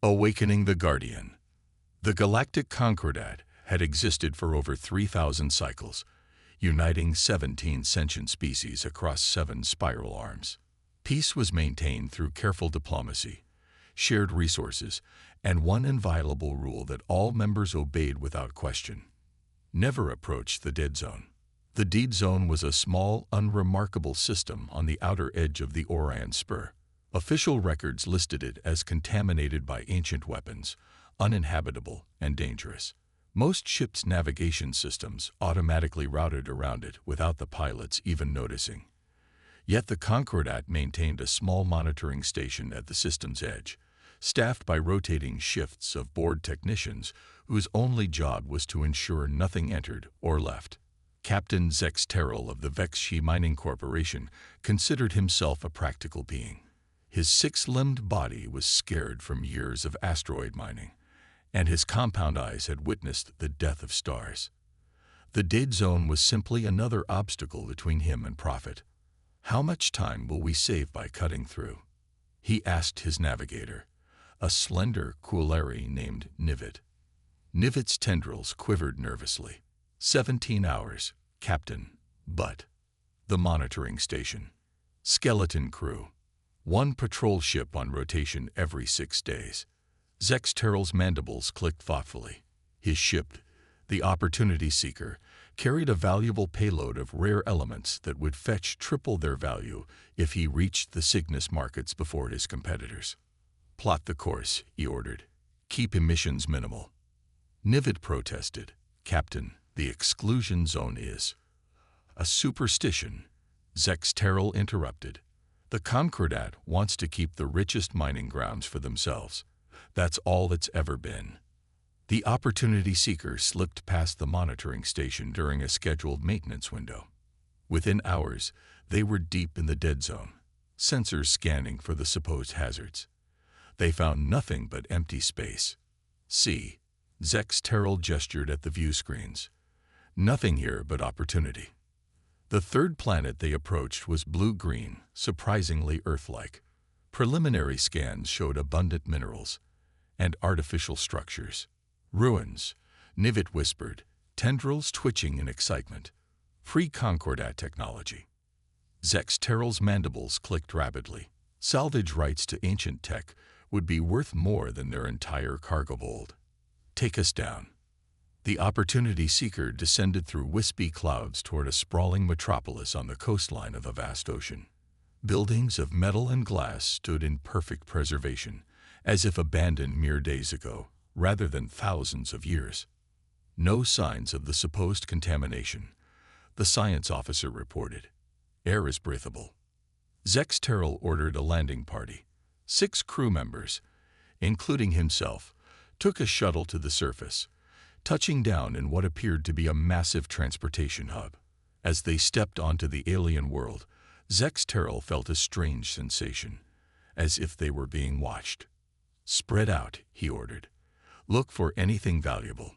Awakening the Guardian. The galactic Concordat had existed for over 3,000 cycles, uniting 17 sentient species across 7 spiral arms. Peace was maintained through careful diplomacy, shared resources, and one inviolable rule that all members obeyed without question: never approach the dead zone. The dead zone was a small, unremarkable system on the outer edge of the Orion Spur. Official records listed it as contaminated by ancient weapons, uninhabitable, and dangerous. Most ships' navigation systems automatically routed around it without the pilots even noticing. Yet the Concordat maintained a small monitoring station at the system's edge, staffed by rotating shifts of bored technicians whose only job was to ensure nothing entered or left. Captain Zex Terrell of the Vexshi Mining Corporation considered himself a practical being. His 6-limbed body was scarred from years of asteroid mining, and his compound eyes had witnessed the death of stars. The dead zone was simply another obstacle between him and profit. "How much time will we save by cutting through?" he asked his navigator, a slender Kulari named Nivet. Nivet's tendrils quivered nervously. 17 hours, Captain. But the monitoring station. Skeleton crew. 1 patrol ship on rotation every 6 days. Zex Terrell's mandibles clicked thoughtfully. His ship, the Opportunity Seeker, carried a valuable payload of rare elements that would fetch triple their value if he reached the Cygnus markets before his competitors. "Plot the course," he ordered. "Keep emissions minimal." Nivet protested. "Captain, the exclusion zone is a superstition," Zex Terrell interrupted. "The Concordat wants to keep the richest mining grounds for themselves. That's all it's ever been." The Opportunity Seeker slipped past the monitoring station during a scheduled maintenance window. Within hours, they were deep in the dead zone, sensors scanning for the supposed hazards. They found nothing but empty space. "See," Zex Terrell gestured at the view screens. "Nothing here but opportunity." The third planet they approached was blue-green, surprisingly Earth-like. Preliminary scans showed abundant minerals and artificial structures. "Ruins," Nivet whispered, tendrils twitching in excitement. "Free Concordat technology." Zex Terrell's mandibles clicked rapidly. Salvage rights to ancient tech would be worth more than their entire cargo hold. "Take us down." The Opportunity Seeker descended through wispy clouds toward a sprawling metropolis on the coastline of a vast ocean. Buildings of metal and glass stood in perfect preservation, as if abandoned mere days ago, rather than thousands of years. No signs of the supposed contamination, the science officer reported. "Air is breathable." Zex Terrell ordered a landing party. 6 crew members, including himself, took a shuttle to the surface, touching down in what appeared to be a massive transportation hub. As they stepped onto the alien world, Zex Terrell felt a strange sensation, as if they were being watched. "Spread out," he ordered. "Look for anything valuable."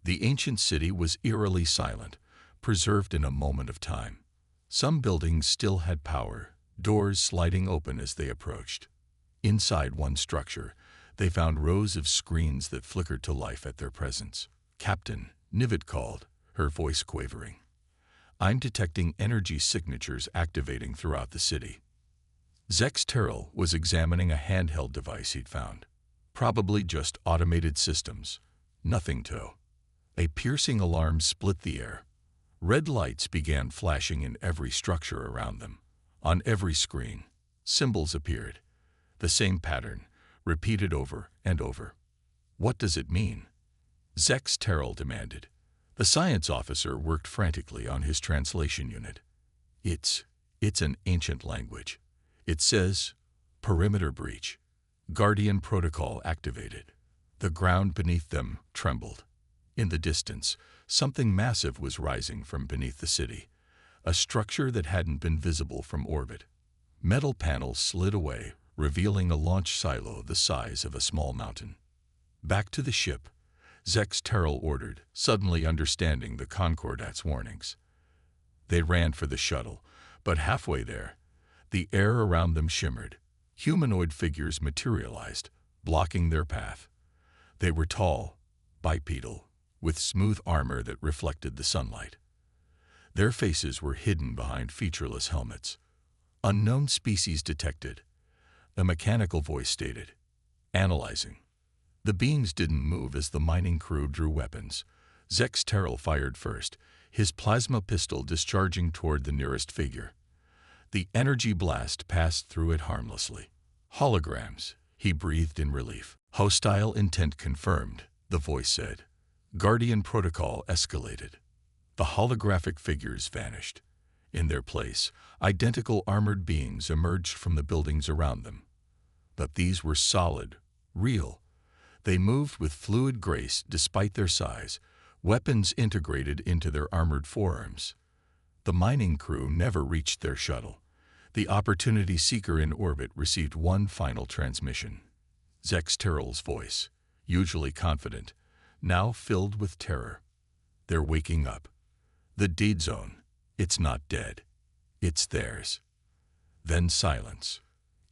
The ancient city was eerily silent, preserved in a moment of time. Some buildings still had power, doors sliding open as they approached. Inside one structure, they found rows of screens that flickered to life at their presence. "Captain," Nivet called, her voice quavering. "I'm detecting energy signatures activating throughout the city." Zex Terrell was examining a handheld device he'd found. Probably just automated systems. Nothing to. A piercing alarm split the air. Red lights began flashing in every structure around them. On every screen, symbols appeared. The same pattern, repeated over and over. "What does it mean?" Zex Terrell demanded. The science officer worked frantically on his translation unit. It's an ancient language. It says, perimeter breach. Guardian protocol activated." The ground beneath them trembled. In the distance, something massive was rising from beneath the city, a structure that hadn't been visible from orbit. Metal panels slid away, revealing a launch silo the size of a small mountain. "Back to the ship," Zex Terrell ordered, suddenly understanding the Concordat's warnings. They ran for the shuttle, but halfway there, the air around them shimmered. Humanoid figures materialized, blocking their path. They were tall, bipedal, with smooth armor that reflected the sunlight. Their faces were hidden behind featureless helmets. Unknown species detected. A mechanical voice stated, "Analyzing." The beings didn't move as the mining crew drew weapons. Terrell fired first, his plasma pistol discharging toward the nearest figure. The energy blast passed through it harmlessly. "Holograms," he breathed in relief. "Hostile intent confirmed," the voice said. Guardian protocol escalated. The holographic figures vanished. In their place, identical armored beings emerged from the buildings around them. But these were solid, real. They moved with fluid grace despite their size, weapons integrated into their armored forearms. The mining crew never reached their shuttle. The Opportunity Seeker in orbit received one final transmission. Terrell's voice, usually confident, now filled with terror. "They're waking up. The dead zone, it's not dead. It's theirs." Then silence.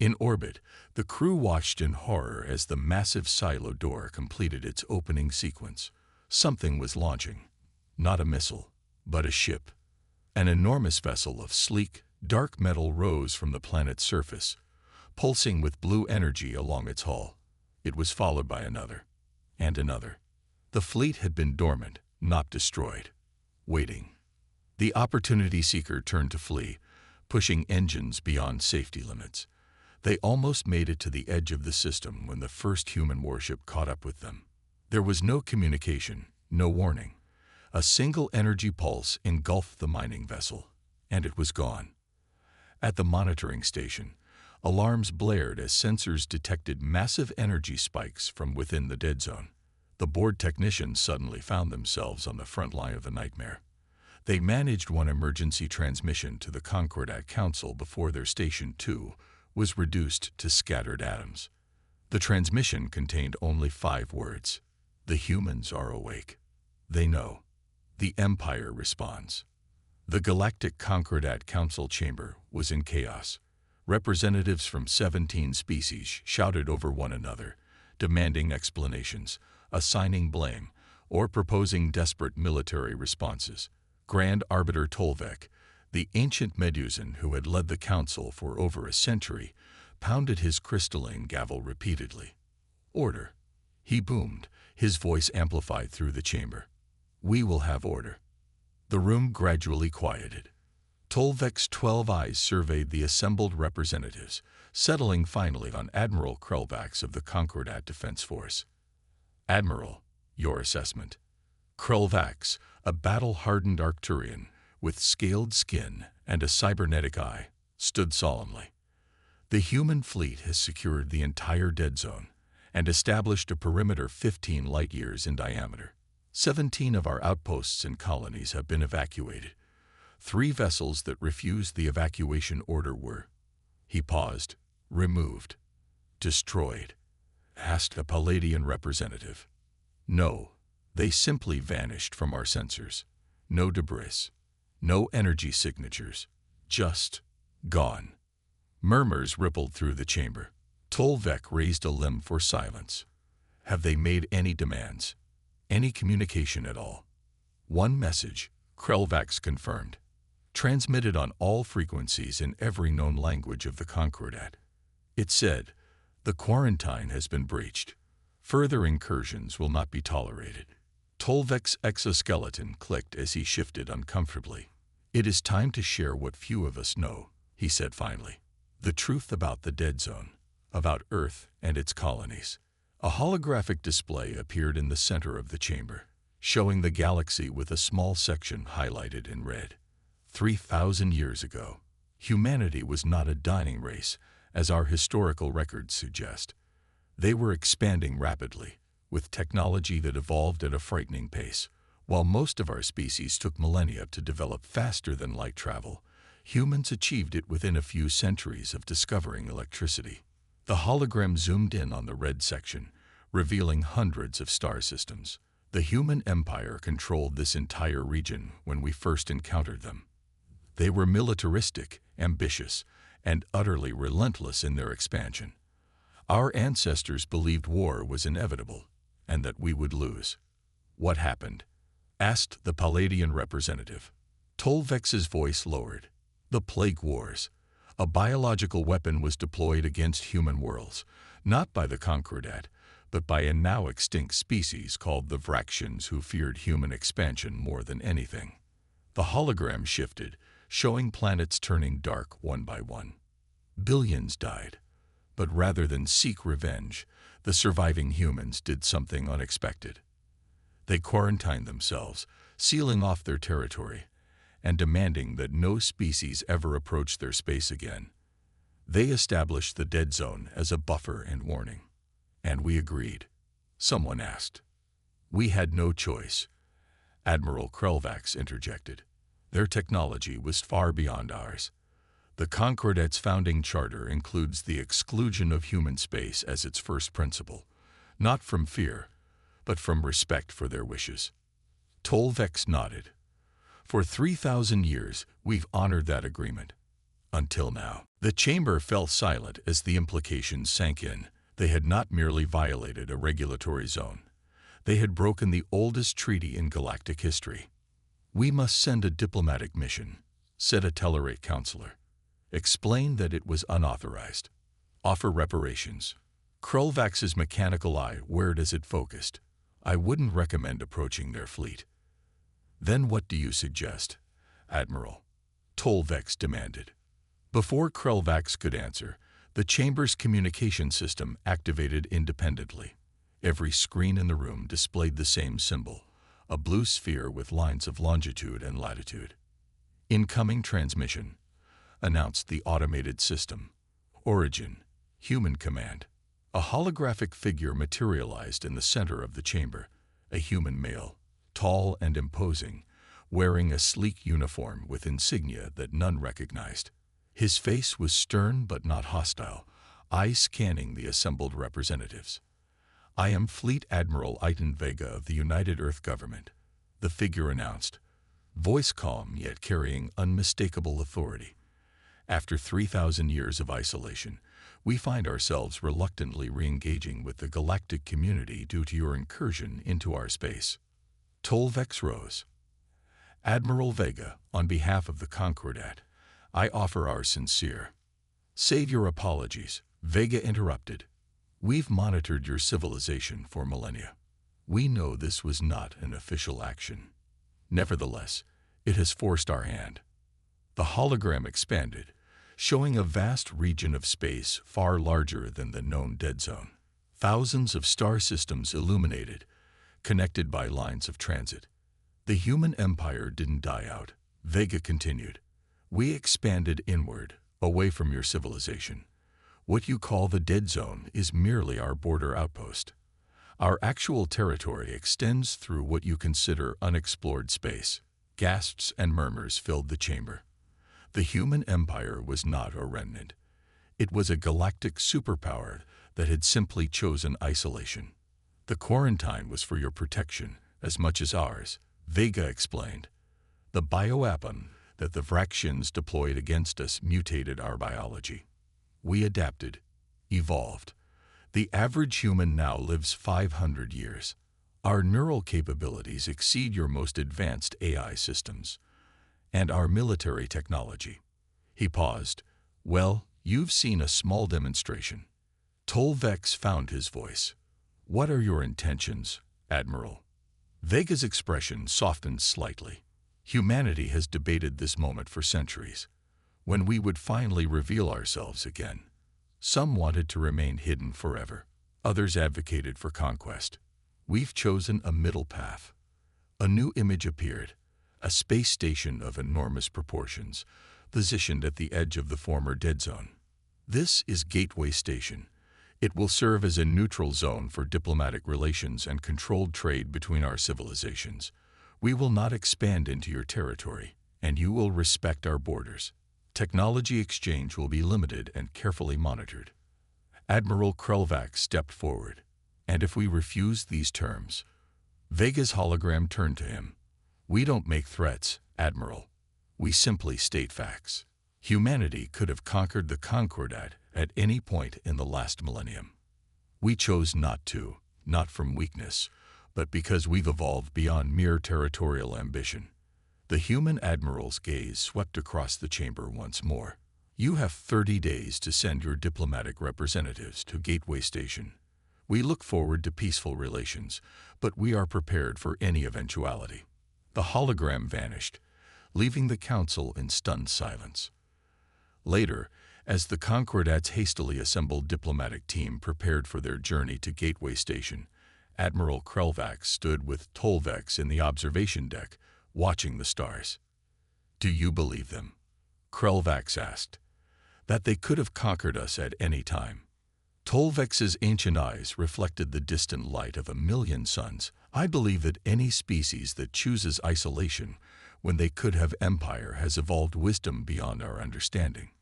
In orbit, the crew watched in horror as the massive silo door completed its opening sequence. Something was launching. Not a missile, but a ship. An enormous vessel of sleek, dark metal rose from the planet's surface, pulsing with blue energy along its hull. It was followed by another, and another. The fleet had been dormant, not destroyed, waiting. The Opportunity Seeker turned to flee, pushing engines beyond safety limits. They almost made it to the edge of the system when the first human warship caught up with them. There was no communication, no warning. A single energy pulse engulfed the mining vessel, and it was gone. At the monitoring station, alarms blared as sensors detected massive energy spikes from within the dead zone. The board technicians suddenly found themselves on the front line of the nightmare. They managed one emergency transmission to the Concordat Council before their Station 2 was reduced to scattered atoms. The transmission contained only 5 words. "The humans are awake. They know. The Empire responds." The Galactic Concordat Council chamber was in chaos. Representatives from 17 species shouted over one another, demanding explanations, assigning blame, or proposing desperate military responses. Grand Arbiter Tolvek, the ancient Medusan who had led the council for over a century, pounded his crystalline gavel repeatedly. "Order," he boomed, his voice amplified through the chamber. "We will have order." The room gradually quieted. Tolvek's 12 eyes surveyed the assembled representatives, settling finally on Admiral Krelvax of the Concordat Defense Force. "Admiral, your assessment." Krelvax, a battle-hardened Arcturian with scaled skin and a cybernetic eye, stood solemnly. "The human fleet has secured the entire dead zone and established a perimeter 15 light-years in diameter. 17 of our outposts and colonies have been evacuated. 3 vessels that refused the evacuation order were," he paused, "removed, destroyed," asked a Palladian representative. "No, they simply vanished from our sensors. No debris, no energy signatures, just gone." Murmurs rippled through the chamber. Tolvek raised a limb for silence. "Have they made any demands? Any communication at all?" "One message," Krelvax confirmed, "transmitted on all frequencies in every known language of the Concordat. It said, 'The quarantine has been breached. Further incursions will not be tolerated.'" Tolvek's exoskeleton clicked as he shifted uncomfortably. "It is time to share what few of us know," he said finally. "The truth about the dead zone, about Earth and its colonies." A holographic display appeared in the center of the chamber, showing the galaxy with a small section highlighted in red. 3,000 years ago, humanity was not a dying race, as our historical records suggest. They were expanding rapidly, with technology that evolved at a frightening pace. While most of our species took millennia to develop faster than light travel, humans achieved it within a few centuries of discovering electricity. The hologram zoomed in on the red section, revealing hundreds of star systems. The human empire controlled this entire region when we first encountered them. They were militaristic, ambitious, and utterly relentless in their expansion. Our ancestors believed war was inevitable and that we would lose. What happened? Asked the Palladian representative. Tolvex's voice lowered. The Plague Wars. A biological weapon was deployed against human worlds, not by the Concordat, but by a now extinct species called the Vraxians who feared human expansion more than anything. The hologram shifted, showing planets turning dark one by one. Billions died. But rather than seek revenge, the surviving humans did something unexpected. They quarantined themselves, sealing off their territory, and demanding that no species ever approach their space again. They established the dead zone as a buffer and warning. And we agreed. Someone asked. We had no choice. Admiral Krelvax interjected. Their technology was far beyond ours. The Concordat's founding charter includes the exclusion of human space as its first principle, not from fear, but from respect for their wishes. Tolvex nodded. For 3,000 years, we've honored that agreement. Until now. The chamber fell silent as the implications sank in. They had not merely violated a regulatory zone. They had broken the oldest treaty in galactic history. We must send a diplomatic mission, said a Tellarate counselor. Explain that it was unauthorized. Offer reparations. Krulvax's mechanical eye whirred as it focused. I wouldn't recommend approaching their fleet. Then what do you suggest, Admiral? Tolvex demanded. Before Krulvax could answer, the chamber's communication system activated independently. Every screen in the room displayed the same symbol, a blue sphere with lines of longitude and latitude. Incoming transmission, announced the automated system. Origin, human command. A holographic figure materialized in the center of the chamber, a human male, tall and imposing, wearing a sleek uniform with insignia that none recognized. His face was stern but not hostile, eyes scanning the assembled representatives. I am Fleet Admiral Iten Vega of the United Earth Government, the figure announced, voice calm yet carrying unmistakable authority. After 3,000 years of isolation, we find ourselves reluctantly re-engaging with the galactic community due to your incursion into our space. Tolvex rose. Admiral Vega, on behalf of the Concordat, I offer our sincere. Save your apologies, Vega interrupted. We've monitored your civilization for millennia. We know this was not an official action. Nevertheless, it has forced our hand. The hologram expanded, showing a vast region of space far larger than the known dead zone. Thousands of star systems illuminated, connected by lines of transit. The human empire didn't die out, Vega continued. We expanded inward, away from your civilization. What you call the dead zone is merely our border outpost. Our actual territory extends through what you consider unexplored space. Gasps and murmurs filled the chamber. The human empire was not a remnant. It was a galactic superpower that had simply chosen isolation. The quarantine was for your protection as much as ours, Vega explained. The bioweapon that the Vraxians deployed against us mutated our biology. We adapted, evolved. The average human now lives 500 years. Our neural capabilities exceed your most advanced AI systems. And our military technology. He paused. Well, you've seen a small demonstration. Tolvex found his voice. What are your intentions, Admiral? Vega's expression softened slightly. Humanity has debated this moment for centuries. When we would finally reveal ourselves again. Some wanted to remain hidden forever. Others advocated for conquest. We've chosen a middle path. A new image appeared. A space station of enormous proportions, positioned at the edge of the former dead zone. This is Gateway Station. It will serve as a neutral zone for diplomatic relations and controlled trade between our civilizations. We will not expand into your territory, and you will respect our borders. Technology exchange will be limited and carefully monitored. Admiral Krulvax stepped forward. And if we refuse these terms? Vega's hologram turned to him. We don't make threats, Admiral. We simply state facts. Humanity could have conquered the Concordat at any point in the last millennium. We chose not to, not from weakness, but because we've evolved beyond mere territorial ambition. The human admiral's gaze swept across the chamber once more. You have 30 days to send your diplomatic representatives to Gateway Station. We look forward to peaceful relations, but we are prepared for any eventuality. The hologram vanished, leaving the council in stunned silence. Later, as the Concordats' hastily assembled diplomatic team prepared for their journey to Gateway Station, Admiral Krelvax stood with Tolvex in the observation deck, watching the stars. "Do you believe them?" Krelvax asked. "That they could have conquered us at any time?" Tolvex's ancient eyes reflected the distant light of 1,000,000 suns. "I believe that any species that chooses isolation when they could have empire has evolved wisdom beyond our understanding."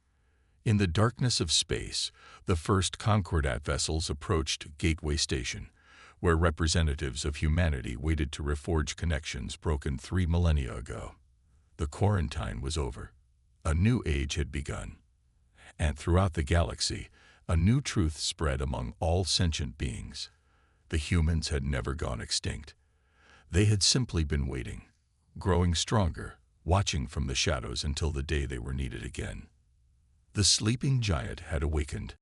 In the darkness of space, the first Concordat vessels approached Gateway Station, where representatives of humanity waited to reforge connections broken 3 millennia ago. The quarantine was over. A new age had begun. And throughout the galaxy, a new truth spread among all sentient beings. The humans had never gone extinct. They had simply been waiting, growing stronger, watching from the shadows until the day they were needed again. The sleeping giant had awakened.